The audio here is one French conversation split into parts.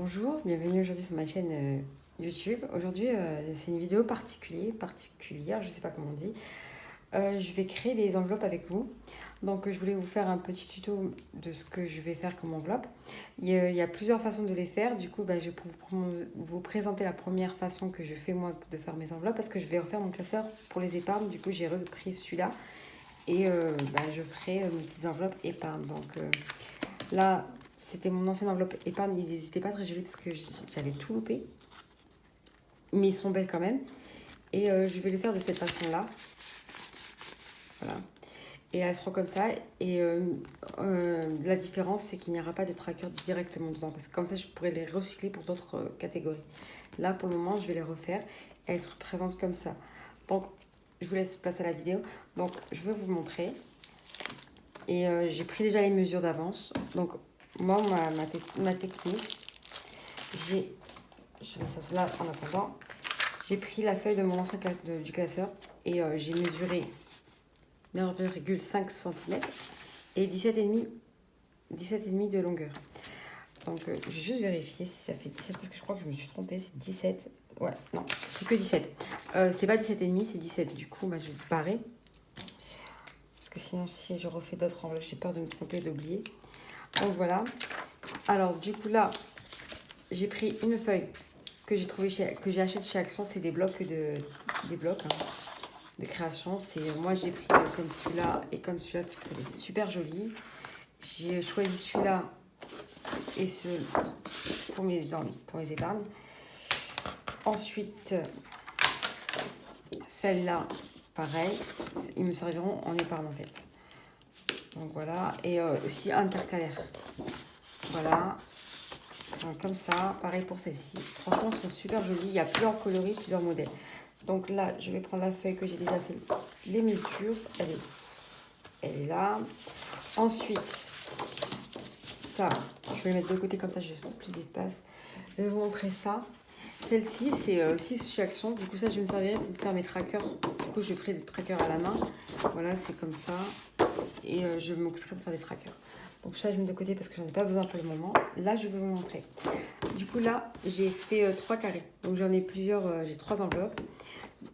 Bonjour, bienvenue aujourd'hui sur ma chaîne YouTube. Aujourd'hui, c'est une vidéo particulière, je sais pas comment on dit. Je vais créer des enveloppes avec vous. Donc, je voulais vous faire un petit tuto de ce que je vais faire comme enveloppe. Il y a plusieurs façons de les faire. Du coup, je vais vous présenter la première façon que je fais moi de faire mes enveloppes parce que je vais refaire mon classeur pour les épargnes. Du coup, j'ai repris celui-là et je ferai mes petites enveloppes épargnes. Donc, là, c'était mon ancienne enveloppe épargne. Ils n'étaient pas très jolis parce que j'avais tout loupé. Mais ils sont belles quand même. Et je vais les faire de cette façon-là. Voilà. Et elles seront comme ça. Et la différence, c'est qu'il n'y aura pas de tracker directement dedans. Parce que comme ça, je pourrais les recycler pour d'autres catégories. Là, pour le moment, je vais les refaire. Elles se représentent comme ça. Donc, je vous laisse place à la vidéo. Donc, je vais vous montrer. Et j'ai pris déjà les mesures d'avance. Donc, moi, ma technique, je vais ça là en attendant. J'ai pris la feuille de mon ancien du classeur et j'ai mesuré 9,5 cm et 17,5 de longueur. Donc, je vais juste vérifier si ça fait 17 parce que je crois que je me suis trompée. C'est 17. Ouais, non, c'est que 17. C'est pas 17,5, c'est 17. Du coup, je vais barrer. Parce que sinon, si je refais d'autres enveloppes, j'ai peur de me tromper et d'oublier. Donc, voilà. Alors, du coup, là, j'ai pris une feuille que j'ai trouvé que j'ai acheté chez Action. C'est des blocs de création. Moi j'ai pris comme celui-là et comme celui-là parce que c'est super joli. J'ai choisi celui-là et ce pour mes épargnes. Ensuite celle-là pareil, ils me serviront en épargne en fait. Donc voilà, et aussi intercalaire. Voilà. Donc, comme ça, pareil pour celle-ci. Franchement, elles sont super jolies. Il y a plusieurs coloris, plusieurs modèles. Donc là, je vais prendre la feuille que j'ai déjà fait les mesures. Elle est là. Ensuite, ça, je vais les mettre de côté comme ça, j'ai plus d'espace. Je vais vous montrer ça. Celle-ci, c'est 6 chez Action. Du coup, ça, je vais me servir pour faire mes trackers. Du coup, je ferai des trackers à la main. Voilà, c'est comme ça. Et je m'occuperai pour faire des trackers. Donc ça, je mets de côté parce que j'en ai pas besoin pour le moment. Là, je vais vous montrer. Du coup, là, j'ai fait 3 carrés. Donc j'en ai plusieurs, j'ai 3 enveloppes.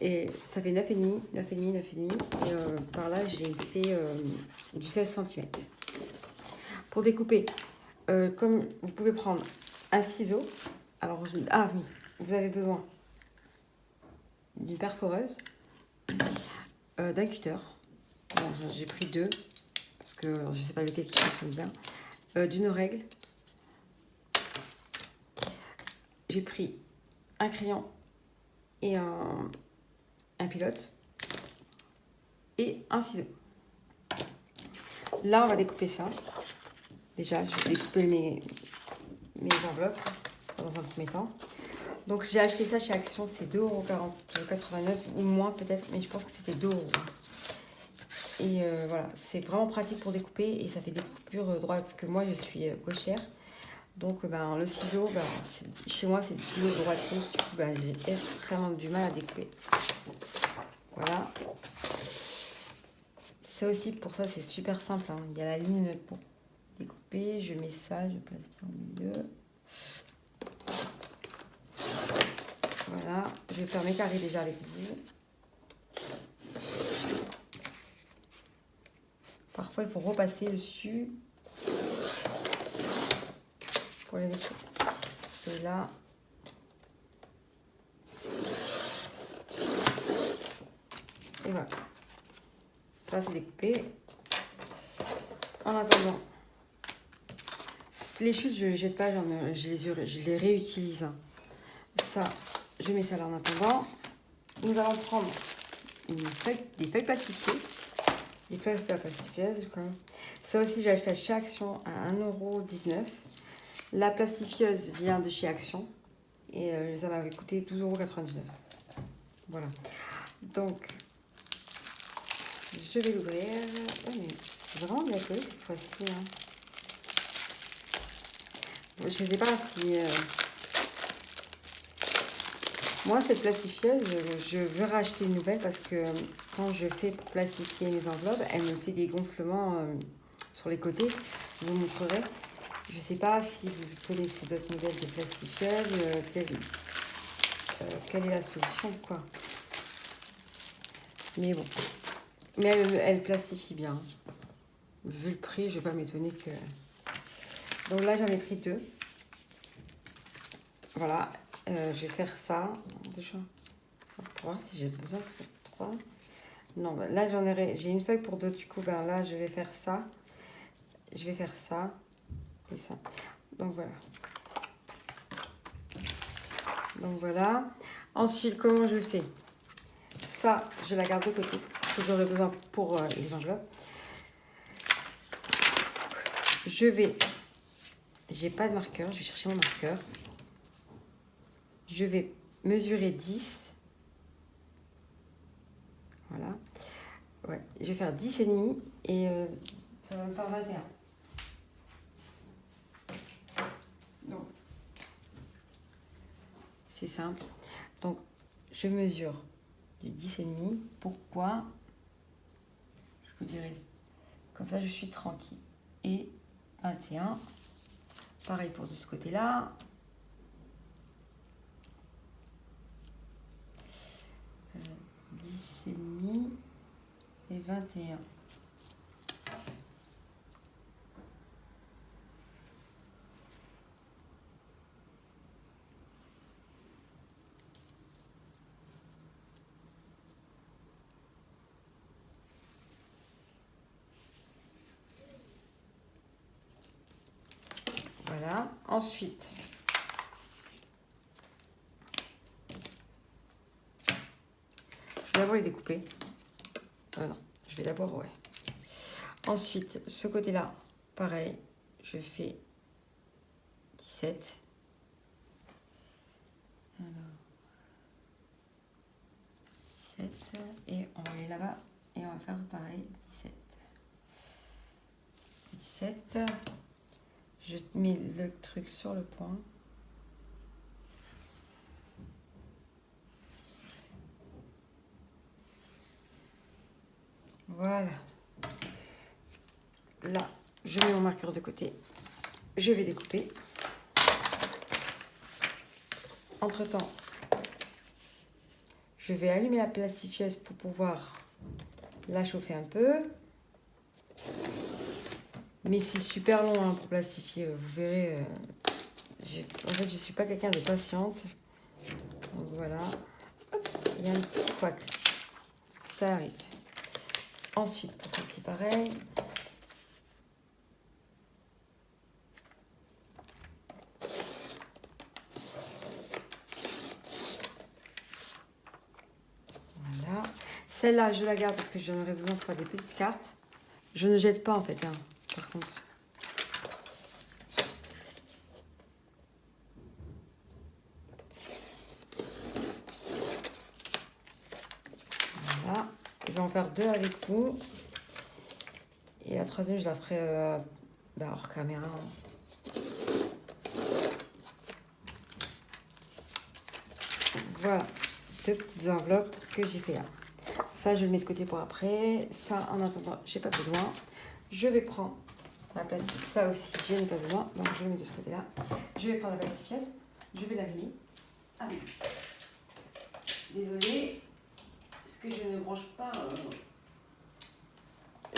Et ça fait 9,5, 9,5, 9,5. Et par là, j'ai fait du 16 cm. Pour découper, comme vous pouvez prendre un ciseau. Alors, oui, vous avez besoin d'une perforeuse, d'un cutter. Bon, j'ai pris 2 parce que je ne sais pas lequel qui fonctionne bien. D'une règle. J'ai pris un crayon et un pilote et un ciseau. Là, on va découper ça. Déjà, je vais découper mes enveloppes dans un premier temps. Donc, j'ai acheté ça chez Action, c'est 2,89 € ou moins peut-être, mais je pense que c'était 2 €. Et voilà, c'est vraiment pratique pour découper et ça fait des coupures droites que moi, je suis gauchère. Donc, le ciseau, chez moi, c'est le ciseau droitier. Du coup, j'ai extrêmement du mal à découper. Voilà. Ça aussi, pour ça, c'est super simple. Il y a la ligne pour découper. Je mets ça, je place bien au milieu. Voilà. Je vais faire mes carrés déjà avec vous. Parfois, il faut repasser dessus pour les découper. Et là... Et voilà. Ça, c'est découpé. En attendant, les chutes, je les jette pas, je les réutilise. Ça, je mets ça là en attendant. Nous allons prendre des feuilles plastifiées. Des feuilles plastifieuses. Ça aussi, j'ai acheté chez Action à 1,19 €. La plastifieuse vient de chez Action. Et ça m'avait coûté 12,99 €. Voilà. Donc, je vais l'ouvrir. C'est vraiment bien collé cette fois-ci. Je ne sais pas si... Moi, cette plastifieuse, je veux racheter une nouvelle parce que quand je fais pour plastifier mes enveloppes, elle me fait des gonflements sur les côtés. Je vous montrerai. Je ne sais pas si vous connaissez d'autres modèles de plastifieuses, quelle est la solution, quoi. Mais bon. Mais elle plastifie bien. Vu le prix, je ne vais pas m'étonner que... Donc là, j'en ai pris 2. Voilà. Je vais faire ça. Déjà, pour voir si j'ai besoin de faire 3. Non, bah, là, j'ai une feuille pour 2. Du coup, ben, là, je vais faire ça. Je vais faire ça. Et ça. Donc, voilà. Donc, voilà. Ensuite, comment je fais? Ça, je la garde de côté. Parce que j'aurai besoin pour les enveloppes. J'ai pas de marqueur. Je vais chercher mon marqueur. Je vais mesurer 10. Voilà. Ouais, je vais faire 10,5 et ça va me faire 21. Donc, c'est simple. Donc, je mesure du 10,5. Pourquoi? Je vous dirai. Comme ça, je suis tranquille. Et 21. Pareil pour de ce côté-là. Euh, 10,5 et 21. Voilà. Ensuite, je vais d'abord les découper. Non, je vais d'abord, ouais. Ensuite, ce côté-là, pareil, je fais 17. Alors, 17. Et on va aller là-bas et on va faire pareil, 17. 17. Je mets le truc sur le point. Voilà. Là, je mets mon marqueur de côté. Je vais découper. Entre-temps, je vais allumer la plastifieuse pour pouvoir la chauffer un peu. Mais c'est super long hein, pour plastifier. Vous verrez. En fait, je ne suis pas quelqu'un de patiente. Donc voilà. Oups, il y a un petit couac. Ça arrive. Ensuite, pour celle-ci, pareil. Voilà. Celle-là, je la garde parce que j'en aurai besoin pour des petites cartes. Je ne jette pas en fait, hein, par contre. Voilà. Je vais en faire 2 avec vous. Et la troisième, je la ferai hors caméra. Voilà. 2 petites enveloppes que j'ai fait là. Ça, je le mets de côté pour après. Ça, en attendant, j'ai pas besoin. Je vais prendre la plastique. Ça aussi, je n'ai pas besoin. Donc, je le mets de ce côté-là. Je vais prendre la plastifieuse. Je vais l'allumer. Ah oui. Désolée. Est-ce que je ne branche pas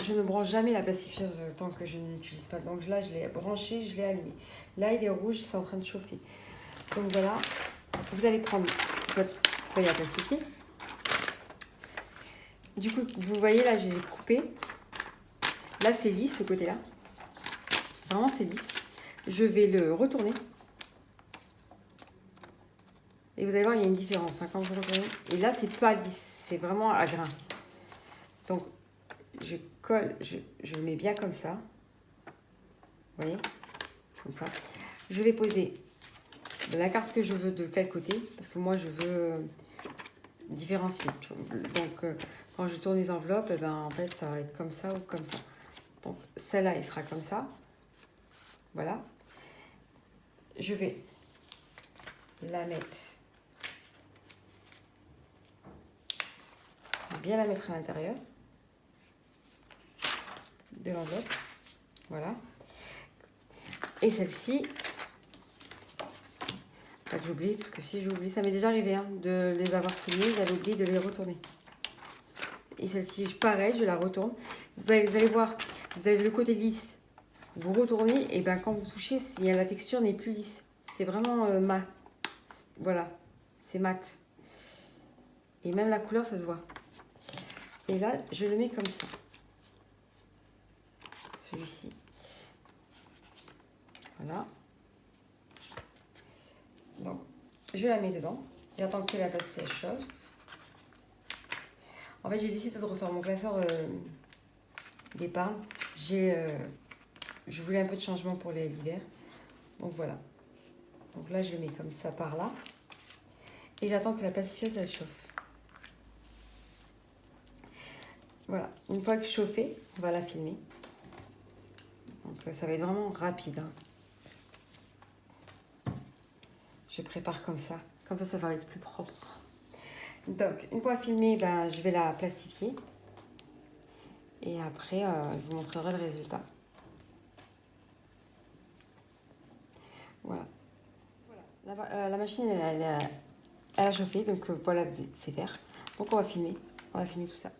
Je ne branche jamais la plastifieuse tant que je ne l'utilise pas. Donc là, je l'ai branché, je l'ai allumé. Là, il est rouge, c'est en train de chauffer. Donc voilà. Vous allez prendre votre feuille à plastifier. Du coup, vous voyez, là, je les ai coupés. Là, c'est lisse, ce côté-là. Vraiment, c'est lisse. Je vais le retourner. Et vous allez voir, il y a une différence hein, quand vous retournez. Et là, c'est pas lisse, c'est vraiment à grain. Donc, je colle, je le mets bien comme ça. Vous voyez? Comme ça. Je vais poser la carte que je veux de quel côté. Parce que moi, je veux différencier. Donc, quand je tourne les enveloppes, eh ben, en fait, ça va être comme ça ou comme ça. Donc, celle-là, elle sera comme ça. Voilà. Je vais la mettre... bien la mettre à l'intérieur de l'enveloppe. Voilà. Et celle-ci, pas que j'oublie, parce que si j'oublie, ça m'est déjà arrivé hein, de les avoir filmées, j'avais oublié de les retourner. Et celle-ci, pareil, je la retourne. Vous allez voir, vous avez le côté lisse. Vous retournez, et bien quand vous touchez, la texture n'est plus lisse. C'est vraiment mat. Voilà, c'est mat. Et même la couleur, ça se voit. Et là, je le mets comme ça. Celui-ci. Voilà. Donc, je la mets dedans. J'attends que la pâte chauffe. En fait, j'ai décidé de refaire mon classeur d'épargne. Je voulais un peu de changement pour l'hiver. Donc voilà. Donc là, je le mets comme ça par là. Et j'attends que la pâtissière, elle chauffe. Voilà. Une fois que chauffée, on va la filmer. Donc ça va être vraiment rapide. Hein. Je prépare comme ça. Comme ça va être plus propre. Donc, une fois filmée, ben, je vais la plastifier. Et après, je vous montrerai le résultat. Voilà. La machine, elle a chauffé. Donc, voilà, c'est vert. Donc, on va filmer. On va filmer tout ça.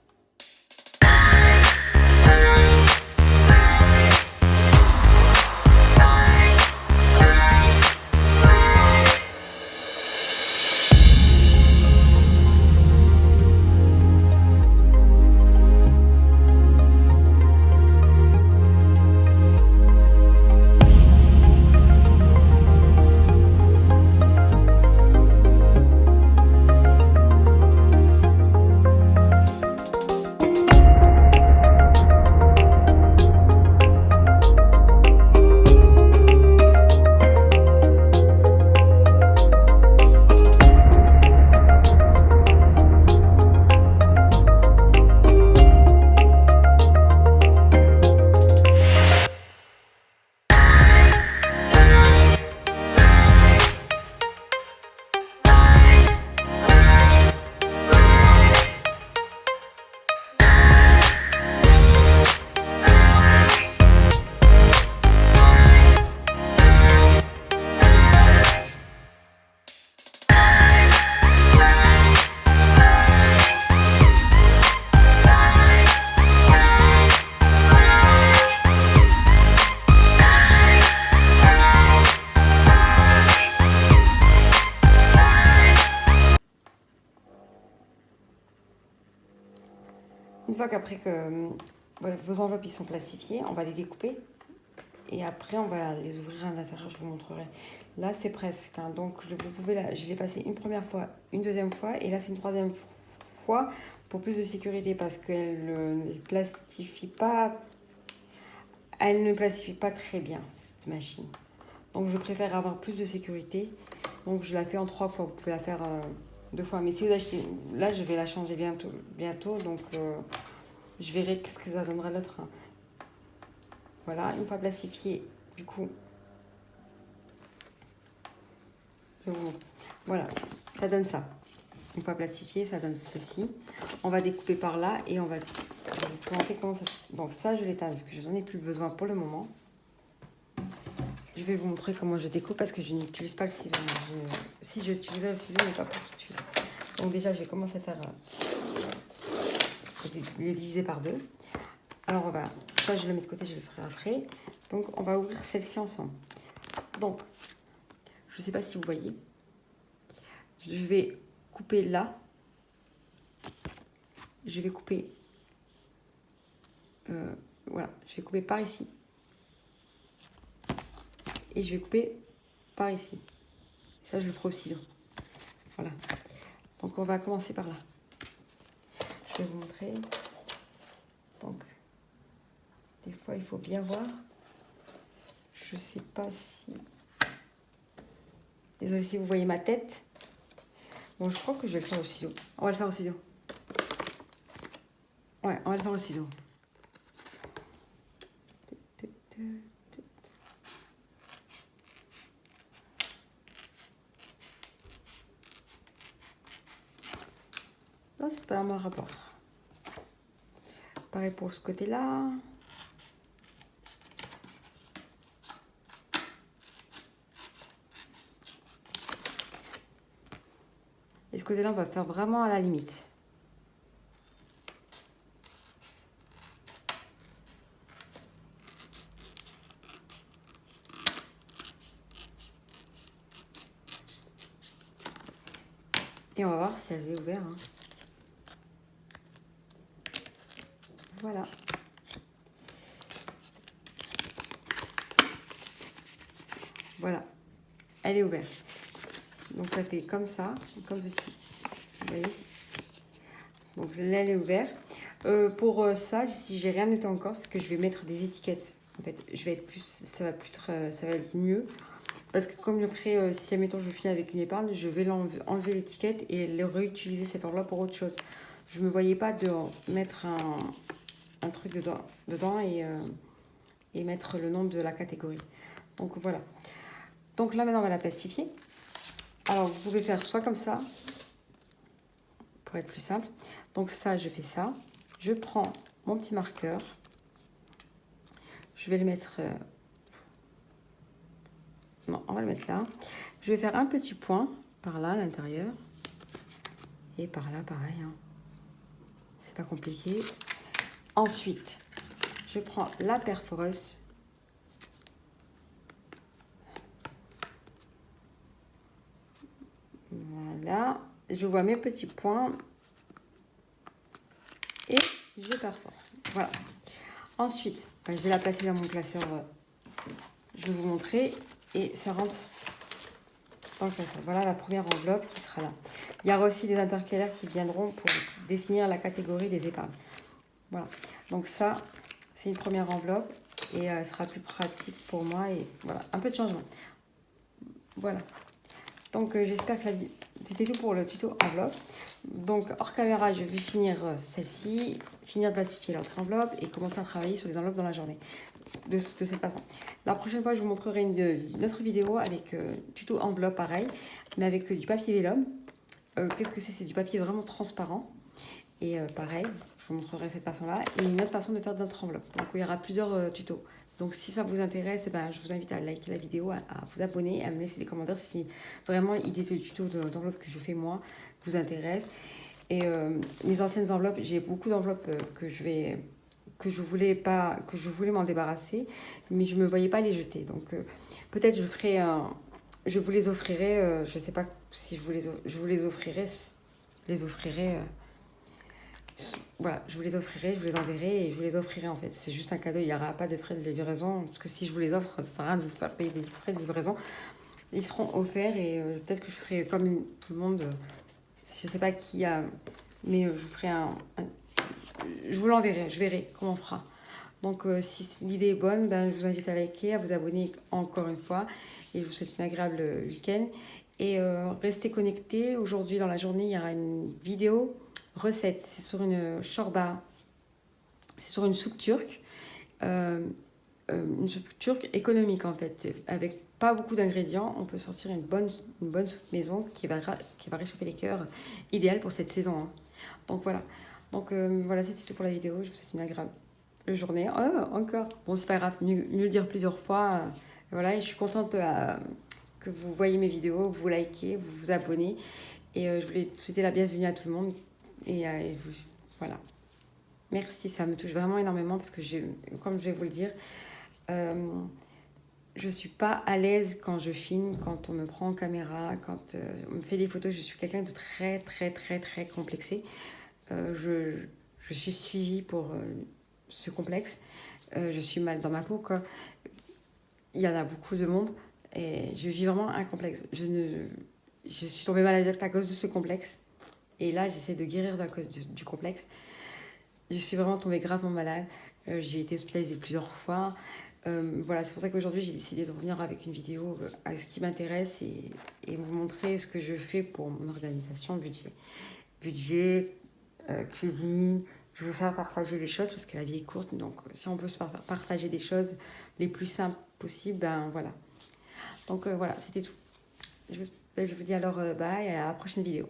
Une fois qu'après que vos enveloppes ils sont plastifiées, on va les découper. Et après, on va les ouvrir à l'intérieur, je vous montrerai. Là, c'est presque. Hein, donc, je l'ai passé une première fois, une deuxième fois. Et là, c'est une troisième fois pour plus de sécurité parce qu'elle ne plastifie pas. Elle ne plastifie pas très bien, cette machine. Donc, je préfère avoir plus de sécurité. Donc, je la fais en 3 fois. Vous pouvez la faire 2 fois. Mais si vous achetez... Là, je vais la changer bientôt. Donc, je verrai ce que ça donnera l'autre. Hein. Voilà, une fois plastifié, du coup, je vous montre. Voilà, ça donne ça. Une fois plastifié, ça donne ceci. On va découper par là et on va vous présenter comment ça... Donc ça, je l'éteins parce que je n'en ai plus besoin pour le moment. Je vais vous montrer comment je découpe parce que je n'utilise pas le ciseau. Si j'utilisais le ciseau, mais pas pour tout de suite. Donc déjà, je vais commencer à faire les diviser par 2. Alors on va, ça je le mets de côté, je le ferai après. Donc on va ouvrir celle-ci ensemble. Donc, je ne sais pas si vous voyez. Je vais couper là. Je vais couper, voilà, je vais couper par ici. Et je vais couper par ici. Ça je le ferai au ciseau. Voilà. Donc on va commencer par là. Je vais vous montrer. Donc, des fois il faut bien voir. Je sais pas si... Désolée si vous voyez ma tête. Bon, je crois que je vais le faire au ciseau. On va le faire au ciseau. Ouais, on va le faire au ciseau. Non, c'est pas le même rapport. Pareil pour ce côté-là. côté-là, on va faire vraiment à la limite. Et on va voir si elles est ouvert. Hein. Voilà. Voilà. Elle est ouverte. Donc ça fait comme ça, comme ceci. Vous voyez? Donc là, elle est ouverte. Pour ça, si j'ai rien noté encore, parce que je vais mettre des étiquettes. En fait, je vais être plus, ça va être mieux. Parce que comme après, si admettons je finis avec une épargne, je vais enlever l'étiquette et réutiliser cette enveloppe pour autre chose. Je ne me voyais pas de mettre un truc dedans et mettre le nom de la catégorie. Donc voilà. Donc là maintenant on va la plastifier. Alors vous pouvez faire soit comme ça, pour être plus simple. Donc ça, je fais ça. Je prends mon petit marqueur. Je vais le mettre... non, on va le mettre là. Je vais faire un petit point par là à l'intérieur. Et par là, pareil. Hein. C'est pas compliqué. Ensuite, je prends la perforeuse. Voilà. Je vois mes petits points. Et je perfore. Voilà. Ensuite, je vais la placer dans mon classeur. Je vais vous montrer. Et ça rentre dans le classeur. Voilà la première enveloppe qui sera là. Il y aura aussi des intercalaires qui viendront pour définir la catégorie des épargnes. Voilà. Donc ça, c'est une première enveloppe. Et elle sera plus pratique pour moi. Et voilà, un peu de changement. Voilà. Donc j'espère que c'était tout pour le tuto enveloppe. Donc hors caméra, je vais finir celle-ci, finir de plastifier l'autre enveloppe et commencer à travailler sur les enveloppes dans la journée. De cette façon. La prochaine fois, je vous montrerai une autre vidéo avec tuto enveloppe pareil, mais avec du papier vélum. Qu'est-ce que c'est? C'est du papier vraiment transparent. Et pareil, je vous montrerai cette façon-là. Et une autre façon de faire d'autres enveloppes. Donc il y aura plusieurs tutos. Donc si ça vous intéresse, eh ben, je vous invite à liker la vidéo, à vous abonner, à me laisser des commentaires si vraiment l'idée de tuto d'enveloppe que je fais moi vous intéresse. Et mes anciennes enveloppes, j'ai beaucoup d'enveloppes que je voulais m'en débarrasser, mais je me voyais pas les jeter. Donc peut-être je vous les offrirai. Je sais pas si je vous les offrirai. Voilà, je vous les offrirai, je vous les enverrai et je vous les offrirai en fait. C'est juste un cadeau, il n'y aura pas de frais de livraison. Parce que si je vous les offre, ça ne sert à rien de vous faire payer des frais de livraison. Ils seront offerts et peut-être que je ferai comme tout le monde. Je ne sais pas qui a, mais je vous ferai je vous l'enverrai, je verrai comment on fera. Donc si l'idée est bonne, ben, je vous invite à liker, à vous abonner encore une fois. Et je vous souhaite une agréable week-end. Et restez connectés. Aujourd'hui, dans la journée, il y aura une vidéo recette. C'est sur une shorba. C'est sur une soupe turque. Une soupe turque économique, en fait. Avec pas beaucoup d'ingrédients, on peut sortir une bonne soupe maison qui va réchauffer les cœurs. Idéal pour cette saison. Hein. Donc voilà. Donc voilà, c'était tout pour la vidéo. Je vous souhaite une agréable journée. Oh, encore. Bon, c'est pas grave. Mieux le dire plusieurs fois. Voilà, et je suis contente que vous voyez mes vidéos, vous likez, vous vous abonnez. Et je voulais souhaiter la bienvenue à tout le monde. Et voilà. Merci, ça me touche vraiment énormément parce que, comme je vais vous le dire, je suis pas à l'aise quand je filme, quand on me prend en caméra, quand on me fait des photos. Je suis quelqu'un de très, très, très, très complexé. Je suis suivie pour ce complexe. Je suis mal dans ma peau, quoi. Il y en a beaucoup de monde et je vis vraiment un complexe. Je suis tombée malade à cause de ce complexe. Et là, j'essaie de guérir du complexe. Je suis vraiment tombée gravement malade. J'ai été hospitalisée plusieurs fois. Voilà, c'est pour ça qu'aujourd'hui, j'ai décidé de revenir avec une vidéo à ce qui m'intéresse et vous montrer ce que je fais pour mon organisation, budget, cuisine. Je veux faire partager les choses parce que la vie est courte. Donc, si on peut se faire partager des choses les plus simples possibles, ben voilà. Donc, voilà, c'était tout. Je vous dis alors bye et à la prochaine vidéo.